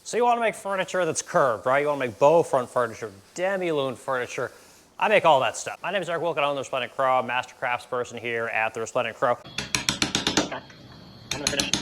So you want to make furniture that's curved, right? You want to make bow front furniture, demi-lune furniture. I make all that stuff. My name is Eric Wilk, and I own the Resplendent Crow. I'm a master craftsperson here at the Resplendent Crow. Okay, I'm gonna finish.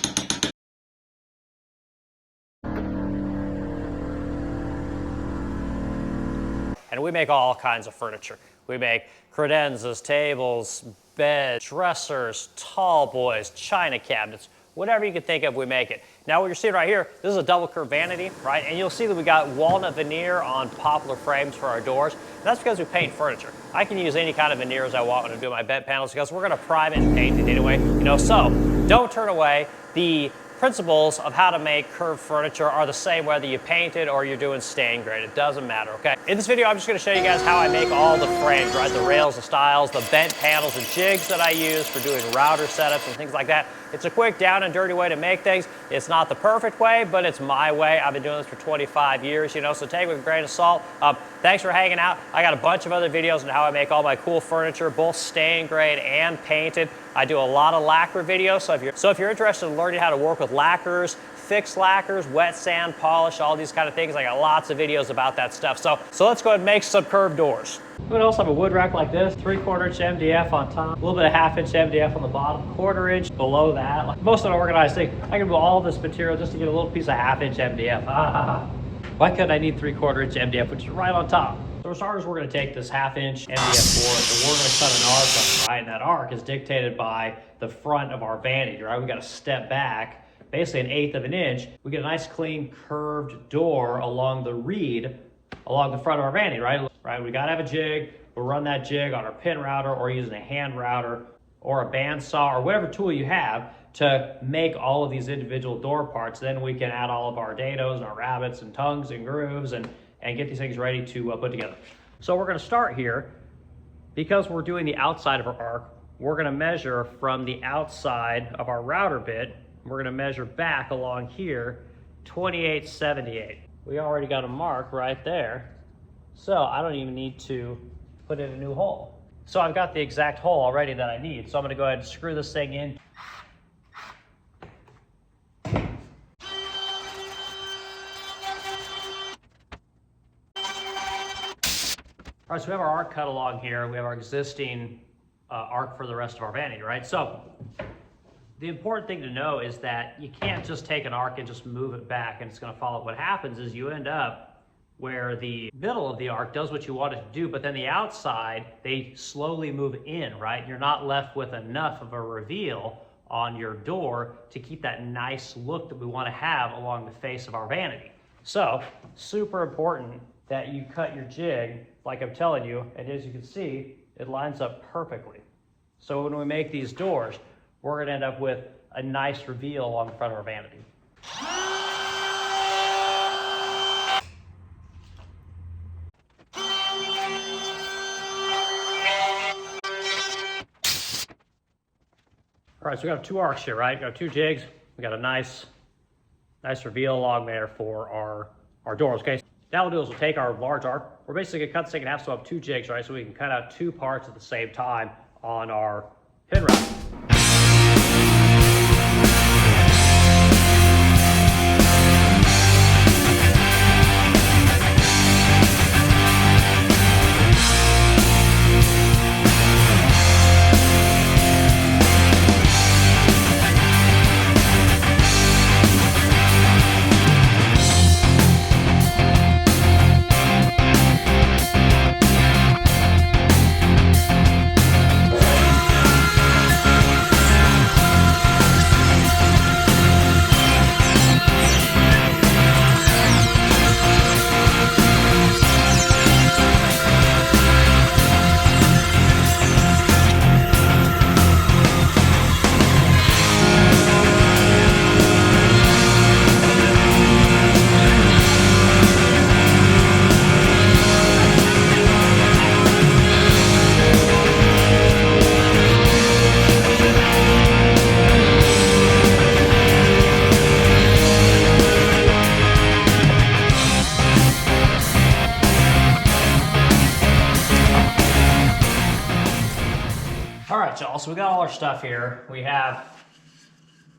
And we make all kinds of furniture. We make credenzas, tables, beds, dressers, tall boys, china cabinets, whatever you can think of, we make it. Now what you're seeing right here, this is a double curve vanity, right? And you'll see that we got walnut veneer on poplar frames for our doors. And that's because we paint furniture. I can use any kind of veneers I want when I'm doing my bed panels because we're gonna prime it and paint it anyway. So don't turn away. The principles of how to make curved furniture are the same whether you paint it or you're doing stain grade. It doesn't matter, okay? In this video, I'm just gonna show you guys how I make all the frames, right? The rails, the stiles, the bent panels, and jigs that I use for doing router setups and things like that. It's a quick, down and dirty way to make things. It's not the perfect way, but it's my way. I've been doing this for 25 years, so take it with a grain of salt. Thanks for hanging out. I got a bunch of other videos on how I make all my cool furniture, both stain grade and painted. I do a lot of lacquer videos, so if you're interested in learning how to work with lacquers, fix lacquers, wet sand, polish, all these kind of things, I got lots of videos about that stuff. So let's go ahead and make some curved doors. We also have a wood rack like this, 3/4 inch MDF on top, a little bit of 1/2 inch MDF on the bottom, 1/4 inch below that. Like most of the organized thing, I can do all this material just to get a little piece of 1/2 inch MDF. Why couldn't I need 3/4 inch MDF, which is right on top? So for starters, we're going to take this 1/2 inch MDF board and we're going to cut an arc on it, right? And that arc is dictated by the front of our vanity, right? We got to step back, basically 1/8 of an inch. We get a nice clean curved door along the reed, along the front of our vanity, right? We got to have a jig. We'll run that jig on our pin router or using a hand router or a bandsaw or whatever tool you have to make all of these individual door parts. Then we can add all of our dados and our rabbets and tongues and grooves and get these things ready to put together. So we're going to start here. Because we're doing the outside of our arc, we're going to measure from the outside of our router bit. We're going to measure back along here, 28/78. We already got a mark right there, so I don't even need to put in a new hole. So I've got the exact hole already that I need, so I'm going to go ahead and screw this thing in. All right, so we have our arc cut along here. We have our existing arc for the rest of our vanity, right? So the important thing to know is that you can't just take an arc and just move it back and it's going to follow. What happens is you end up where the middle of the arc does what you want it to do, but then the outside, they slowly move in, right? You're not left with enough of a reveal on your door to keep that nice look that we want to have along the face of our vanity. So super important that you cut your jig like I'm telling you, and as you can see, it lines up perfectly. So when we make these doors, we're going to end up with a nice reveal along the front of our vanity. All right, so we got 2 arcs here, right? We got 2 jigs. We got a nice reveal along there for our doors, okay? Now what we'll do is we'll take our large arc. We're basically going to cut this thing in half, so I have 2 jigs, right? So we can cut out 2 parts at the same time on our pin rack. right, y'all, so we got all our stuff here. We have,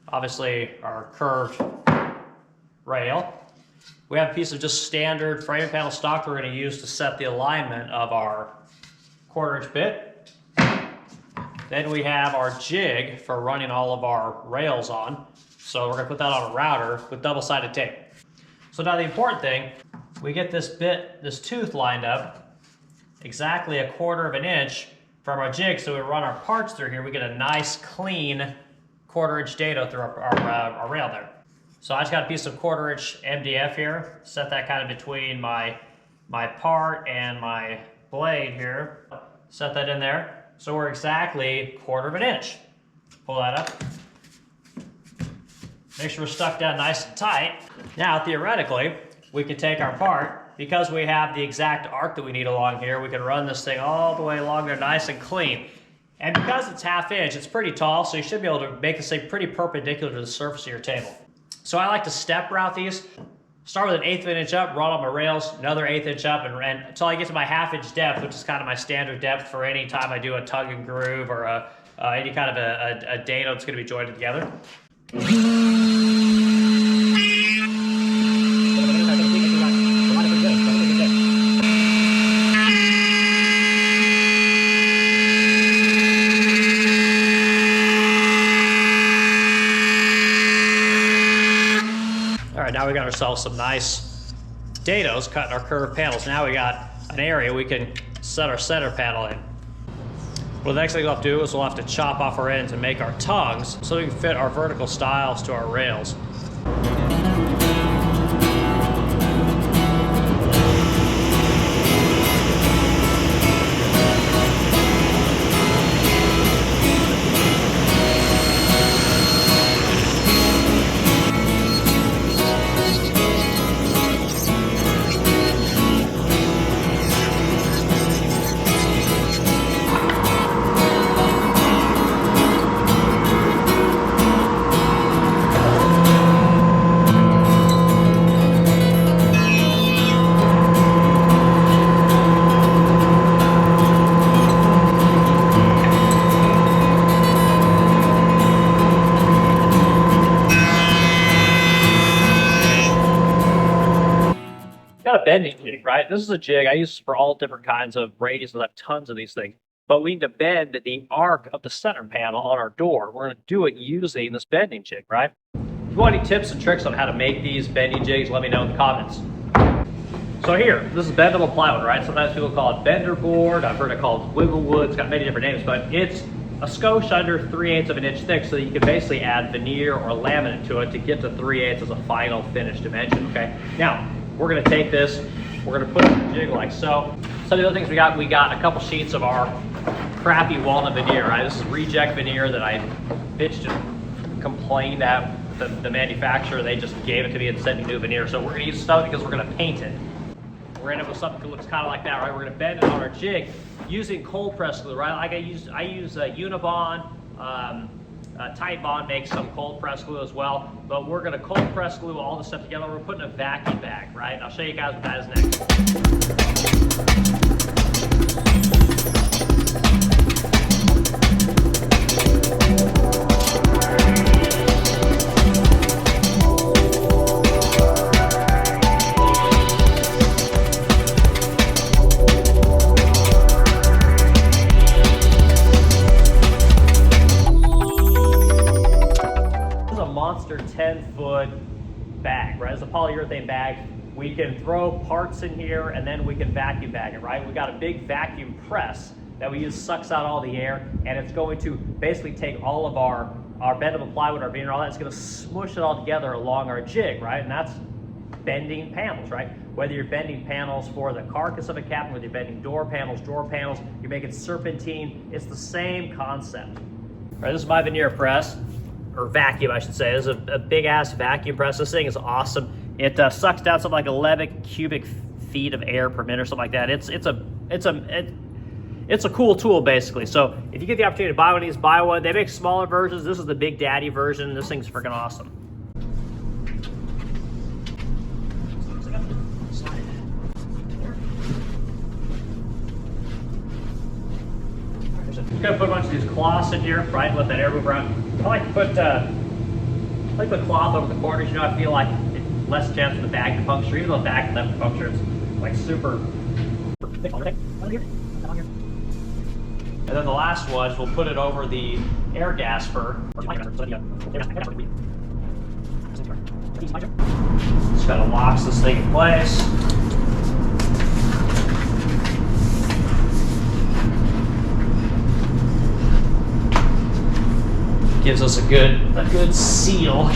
obviously, our curved rail. We have a piece of just standard framing panel stock we're going to use to set the alignment of our 1/4 inch bit. Then we have our jig for running all of our rails on. So we're going to put that on a router with double-sided tape. So now the important thing, we get this bit, this tooth lined up exactly 1/4 inch from our jig. So we run our parts through here, we get a nice clean 1/4 inch dado through our rail there. So I just got a piece of 1/4 inch MDF here, set that kind of between my part and my blade here. Set that in there. So we're exactly 1/4 inch. Pull that up. Make sure we're stuck down nice and tight. Now, theoretically, we could take our part, because we have the exact arc that we need along here, we can run this thing all the way along there nice and clean. And because it's 1/2 inch, it's pretty tall, so you should be able to make this thing pretty perpendicular to the surface of your table. So I like to step route these. Start with an 1/8 inch up, run on my rails, another 1/8 inch up, and until I get to my 1/2 inch depth, which is kind of my standard depth for any time I do a tug and groove or any kind of a dado that's going to be joined together. All right, now we got ourselves some nice dados cutting our curved panels. Now we got an area we can set our center panel in. Well, the next thing we'll have to do is we'll have to chop off our ends and make our tongues so we can fit our vertical stiles to our rails. Got a bending jig, right? This is a jig I use for all different kinds of radiuses. I have tons of these things. But we need to bend the arc of the center panel on our door. We're going to do it using this bending jig, right? If you want any tips and tricks on how to make these bending jigs, let me know in the comments. So here, this is bendable plywood, right? Sometimes people call it bender board. I've heard it called wiggle wood. It's got many different names, but it's a skosh under 3/8 of an inch thick, so that you can basically add veneer or laminate to it to get to 3/8 as a final finished dimension, okay? Now, we're going to take this, we're going to put it in the jig like so. Some of the other things we got a couple sheets of our crappy walnut veneer, right? This is reject veneer that I bitched and complained at the manufacturer. They just gave it to me and sent me new veneer. So we're going to use stuff because we're going to paint it. We're going to end up with something that looks kind of like that, right? We're going to bend it on our jig using cold press glue, right? Like I use Unibond. Titebond makes some cold press glue as well, but we're going to cold press glue all this stuff together. We're putting a vacuum bag, right? And I'll show you guys what that is next. Monster 10-foot bag, right? It's a polyurethane bag. We can throw parts in here and then we can vacuum bag it, right? We got a big vacuum press that we use, sucks out all the air, and it's going to basically take all of our bendable plywood, our veneer, all that. It's going to smush it all together along our jig, right? And that's bending panels, right? Whether you're bending panels for the carcass of a cabinet, whether you're bending door panels, you're making serpentine, it's the same concept. All right, this is my veneer press. Or vacuum, I should say. This is a big ass vacuum press. This thing is awesome. It sucks down something like 11 cubic feet of air per minute or something like that. It's a cool tool basically. So if you get the opportunity to buy one of these, buy one. They make smaller versions. This is the Big Daddy version. This thing's freaking awesome. I'm gonna put a bunch of these cloths in here, right? Let that air move around. I like to put cloth over the corners. You know, I feel like less chance for the bag to puncture. Even though the bag can never puncture, it's like super. And then the last one is we'll put it over the air gasper. Just kind of locks this thing in place. Gives us a good seal.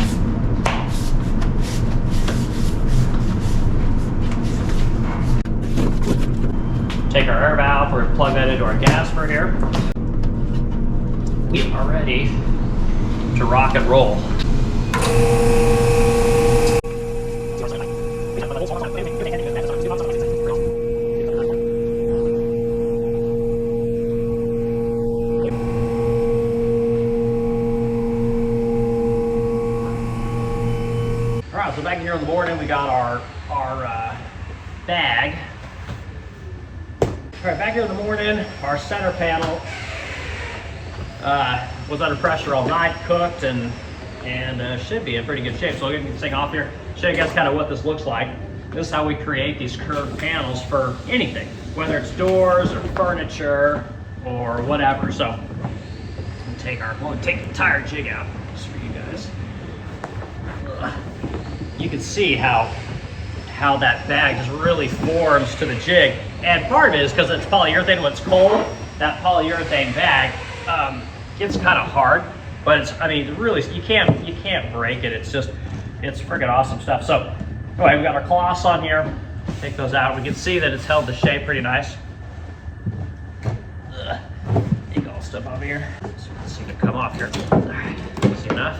Take our air valve, we're going to plug that into our gasper here. We are ready to rock and roll. Alright, so back here in the morning we got our bag. Alright, back here in the morning, our center panel was under pressure all night, cooked, and should be in pretty good shape. So I'll get this thing off here, show you guys kind of what this looks like. This is how we create these curved panels for anything, whether it's doors or furniture or whatever. So we'll take the entire jig out just for you guys. You can see how that bag just really forms to the jig. And part of it is because it's polyurethane. When it's cold, that polyurethane bag gets kind of hard. But it's, I mean, really, you can't break it. It's freaking awesome stuff. So anyway, we got our cloths on here. Take those out. We can see that it's held the shape pretty nice. Take all stuff over here. So you can see it come off here. All right, easy enough.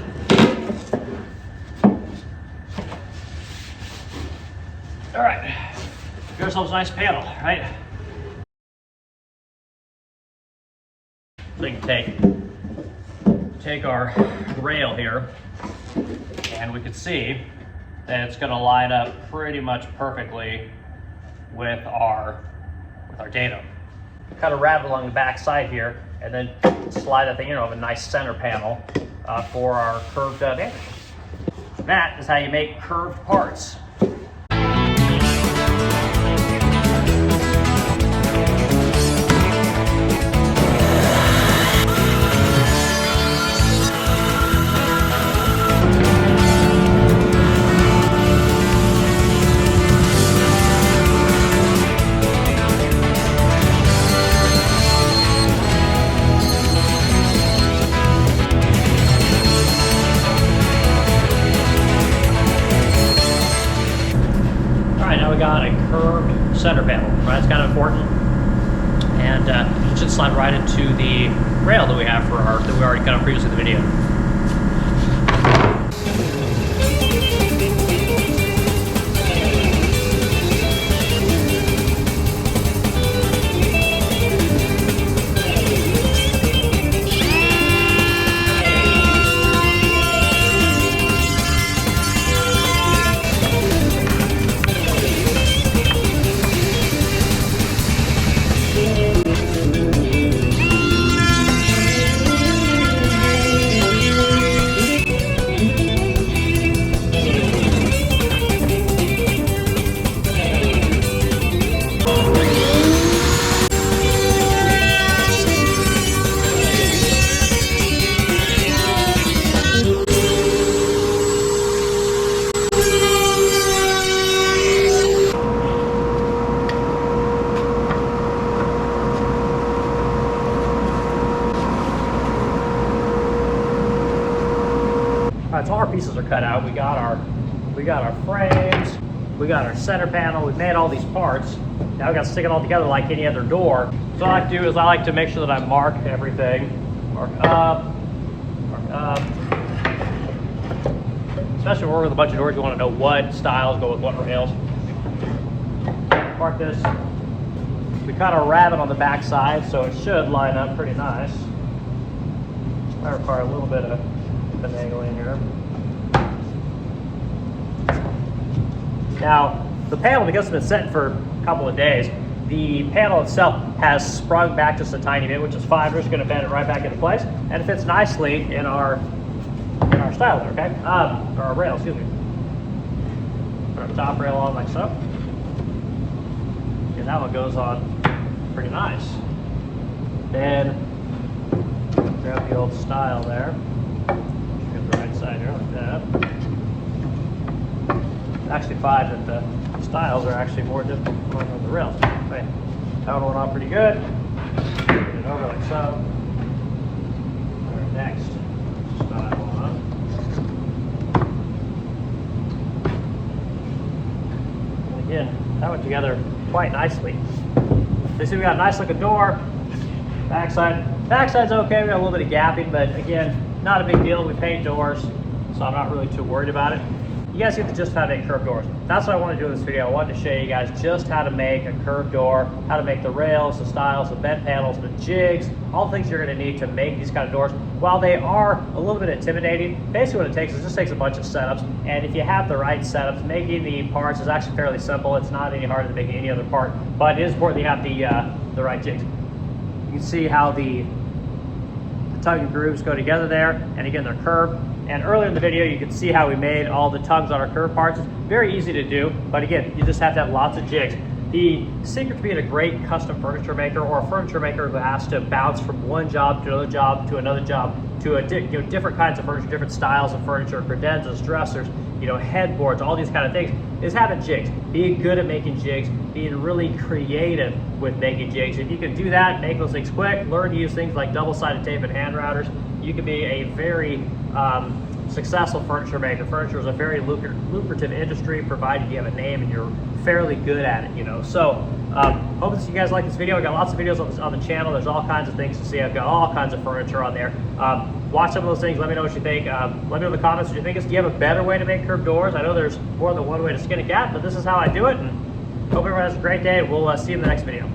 All right, give ourselves a nice panel, right? So you can take our rail here, and we can see that it's going to line up pretty much perfectly with our datum. Kind of wrap it along the back side here, and then slide that thing in over a nice center panel for our curved vantage. That is how you make curved parts. Got a curved center panel, right? It's kind of important, and it should slide right into the rail that we have that we already cut up previously in the video. Alright, so all our pieces are cut out. We got our frames, we got our center panel, we've made all these parts. Now we got to stick it all together like any other door. So what I like to do is I like to make sure that I mark everything. Mark up. Especially when we're with a bunch of doors, you want to know what styles go with what rails. Mark this. We kind of wrap it on the back side, so it should line up pretty nice. Might require a little bit of finagling here. Now, the panel, because it's been sitting for a couple of days, the panel itself has sprung back just a tiny bit, which is fine. We're just going to bend it right back into place, and it fits nicely in our styler, okay? Or our rail, excuse me. the top rail on like so. And that one goes on pretty nice. Then grab the old stile there. Get the right side here like that. I actually find that the stiles are actually more difficult going on the rails. Right. That one went on pretty good. Get it over like so. Our next stile on. And again, that went together quite nicely. You see we got a nice looking door. Backside's okay. We got a little bit of gapping, but again, not a big deal. We paint doors, so I'm not really too worried about it. You guys get the gist of how to make curved doors. That's what I want to do in this video. I wanted to show you guys just how to make a curved door, how to make the rails, the stiles, the bend panels, the jigs, all the things you're going to need to make these kind of doors. While they are a little bit intimidating, basically what it takes is just takes a bunch of setups, and if you have the right setups, making the parts is actually fairly simple. It's not any harder than making any other part, but it is important that you have the right jigs. You can see how the tongue and grooves go together there, and again, they're curved. And earlier in the video, you can see how we made all the tongues on our curved parts. It's very easy to do, but again, you just have to have lots of jigs. The secret to being a great custom furniture maker, or a furniture maker who has to bounce from one job to another job to another job to different kinds of furniture, different styles of furniture, credenzas, dressers, headboards, all these kind of things, is having jigs. Being good at making jigs, being really creative with making jigs. If you can do that, make those things quick, learn to use things like double-sided tape and hand routers, you can be a very successful furniture maker. Furniture is a very lucrative industry, provided you have a name and you're fairly good at it, So, hope you guys like this video. I got lots of videos on the channel. There's all kinds of things to see. I've got all kinds of furniture on there. Watch some of those things. Let me know what you think. Let me know in the comments what you think. Do you have a better way to make curved doors? I know there's more than one way to skin a cat, but this is how I do it. And hope everyone has a great day. We'll see you in the next video.